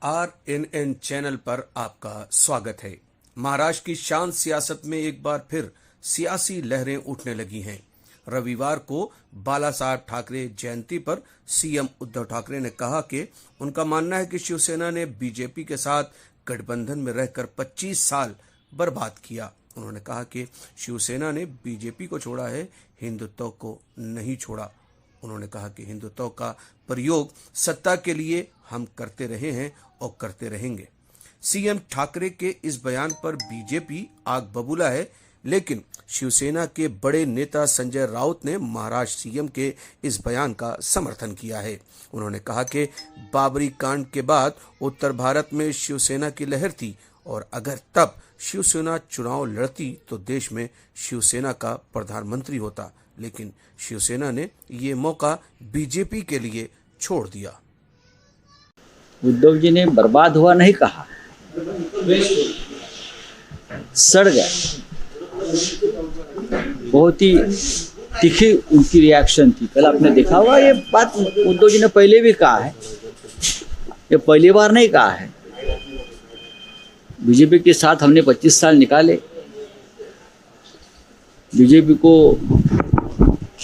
RNN channel पर आपका स्वागत है। महाराष्ट्र की शांत सियासत में एक बार फिर सियासी लहरें उठने लगी हैं। रविवार को बाला साहब ठाकरे जयंती पर सीएम उद्धव ठाकरे ने कहा कि उनका मानना है कि शिवसेना ने बीजेपी के साथ गठबंधन में रहकर 25 साल बर्बाद किया। उन्होंने कहा कि शिवसेना ने बीजेपी को छोड़ा है, हिंदुत्व को नहीं छोड़ा। उन्होंने कहा कि हिंदुत्व का प्रयोग सत्ता के लिए हम करते रहे हैं और करते रहेंगे। सीएम ठाकरे के इस बयान पर बीजेपी आग बबूला है, लेकिन शिवसेना के बड़े नेता संजय राउत ने महाराष्ट्र सीएम के इस बयान का समर्थन किया है। उन्होंने कहा कि बाबरी कांड के बाद उत्तर भारत में शिवसेना की लहर थी और अगर तब शिवसेना चुनाव लड़ती तो देश में शिवसेना का प्रधानमंत्री होता, लेकिन शिवसेना ने ये मौका बीजेपी के लिए छोड़ दिया। उद्धव जी ने बर्बाद हुआ नहीं कहा, सड़ गया। बहुत ही तीखी उनकी रिएक्शन थी। कल आपने देखा होगा, ये बात उद्धव जी ने पहले भी कहा है, ये पहली बार नहीं कहा है। बीजेपी के साथ हमने 25 साल निकाले, बीजेपी को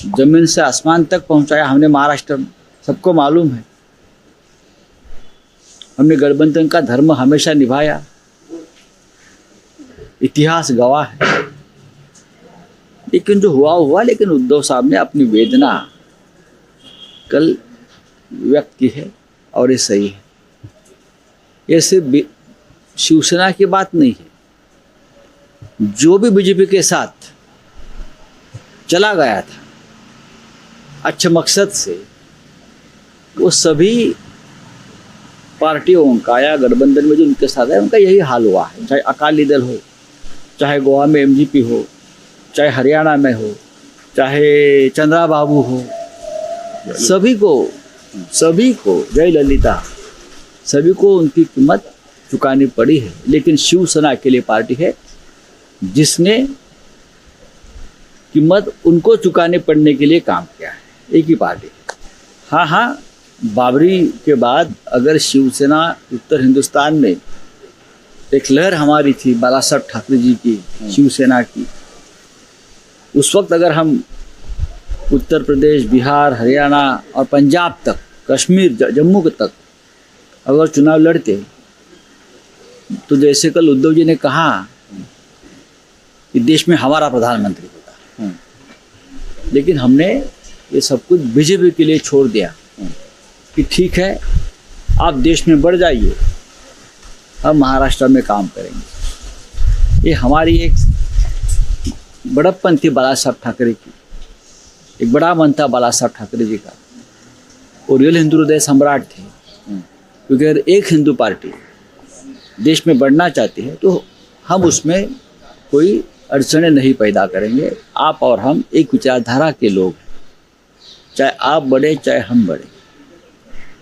जमीन से आसमान तक पहुंचाया हमने महाराष्ट्र में, सबको मालूम है। हमने गठबंधन का धर्म हमेशा निभाया, इतिहास गवाह है। लेकिन जो हुआ, लेकिन उद्धव साहब ने अपनी वेदना कल व्यक्त की है और ये सही है। ये सिर्फ शिवसेना की बात नहीं है, जो भी बीजेपी के साथ चला गया था अच्छे मकसद से, वो सभी पार्टियों का या गठबंधन में जो उनके साथ है उनका यही हाल हुआ है। चाहे अकाली दल हो, चाहे गोवा में एमजीपी हो, चाहे हरियाणा में हो, चाहे चंद्रा बाबू हो, सभी को जय ललिता, सभी को उनकी कीमत चुकानी पड़ी है। लेकिन शिवसेना अकेली पार्टी है जिसने कीमत उनको चुकाने पड़ने के लिए काम किया है, एक ही पार्टी। हाँ, बाबरी के बाद अगर शिवसेना उत्तर हिंदुस्तान में एक लहर हमारी थी, बाला साहब ठाकरे जी की, शिवसेना की, उस वक्त अगर हम उत्तर प्रदेश, बिहार, हरियाणा और पंजाब तक, कश्मीर, जम्मू तक अगर चुनाव लड़ते तो जैसे कल उद्धव जी ने कहा कि देश में हमारा प्रधानमंत्री होता, लेकिन हमने ये सब कुछ बीजेपी के लिए छोड़ दिया कि ठीक है, आप देश में बढ़ जाइए, हम महाराष्ट्र में काम करेंगे। ये हमारी एक बड़प्पन थी बाला साहब ठाकरे की, एक बड़ा मन था बाला साहब ठाकरे जी का। वो रियल हिंदू हृदय सम्राट थे, क्योंकि अगर एक हिंदू पार्टी देश में बढ़ना चाहती है तो हम उसमें कोई अड़चनें नहीं पैदा करेंगे। आप और हम एक विचारधारा के लोग हैं, चाहे आप बढ़े चाहे हम बढ़े,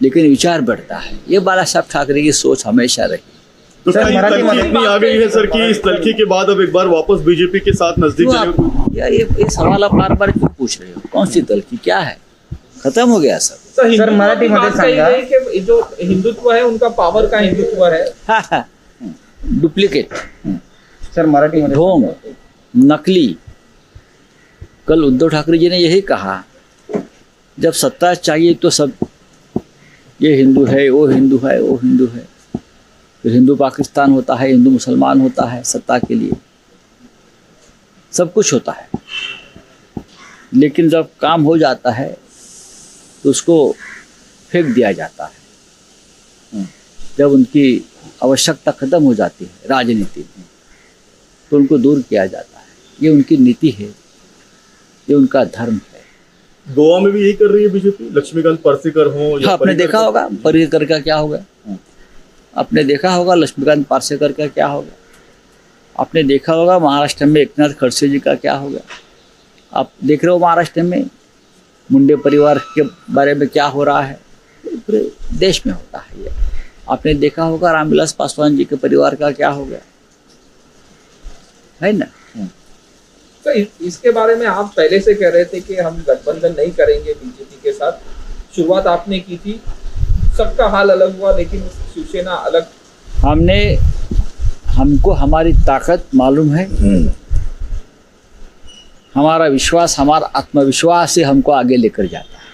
लेकिन विचार बढ़ता है। ये बाला साहब ठाकरे की सोच हमेशा रही। तो इतनी आ गई है सर कि इस तलखी के बाद अब एक बार वापस बीजेपी के साथ नजदीक चले। ये सवाल आप बार बार क्यों पूछ रहे हो? कौन सी तलखी, क्या है? खत्म हो गया सब। सर मराठीमध्ये सांगा की जो हिंदुत्व है उनका पावर का हिंदुत्व है, डुप्लीकेट, सर मराठीमध्ये ढोंग, नकली। कल उद्धव ठाकरे जी ने यही कहा, जब सत्ता चाहिए तो सब ये हिंदू है, वो हिंदू है, वो हिंदू है, फिर हिंदू पाकिस्तान होता है, हिंदू मुसलमान होता है। सत्ता के लिए सब कुछ होता है, लेकिन जब काम हो जाता है तो उसको फेंक दिया जाता है। जब उनकी आवश्यकता खत्म हो जाती है राजनीति में, तो उनको दूर किया जाता है। ये उनकी नीति है, ये उनका धर्म है। गोवा में भी यही कर रही है बीजेपी, लक्ष्मीकांत पार्सेकर हो या आपने देखा होगा पर्रिकर का क्या होगा, आपने देखा होगा लक्ष्मीकांत पार्सेकर का क्या होगा, आपने देखा होगा महाराष्ट्र में एकनाथ खड़से जी का क्या होगा। आप देख रहे हो महाराष्ट्र में मुंडे परिवार के बारे में क्या हो रहा है, पूरे देश में होता है ये। आपने देखा होगा रामविलास पासवान जी के परिवार का क्या हो गया, है ना। तो इसके बारे में आप पहले से कह रहे थे कि हम गठबंधन नहीं करेंगे बीजेपी के साथ, शुरुआत आपने की थी, सबका हाल अलग हुआ, लेकिन शिवसेना अलग। हमको हमारी ताकत मालूम है, हमारा विश्वास, हमारा आत्मविश्वास से हमको आगे लेकर जाता है।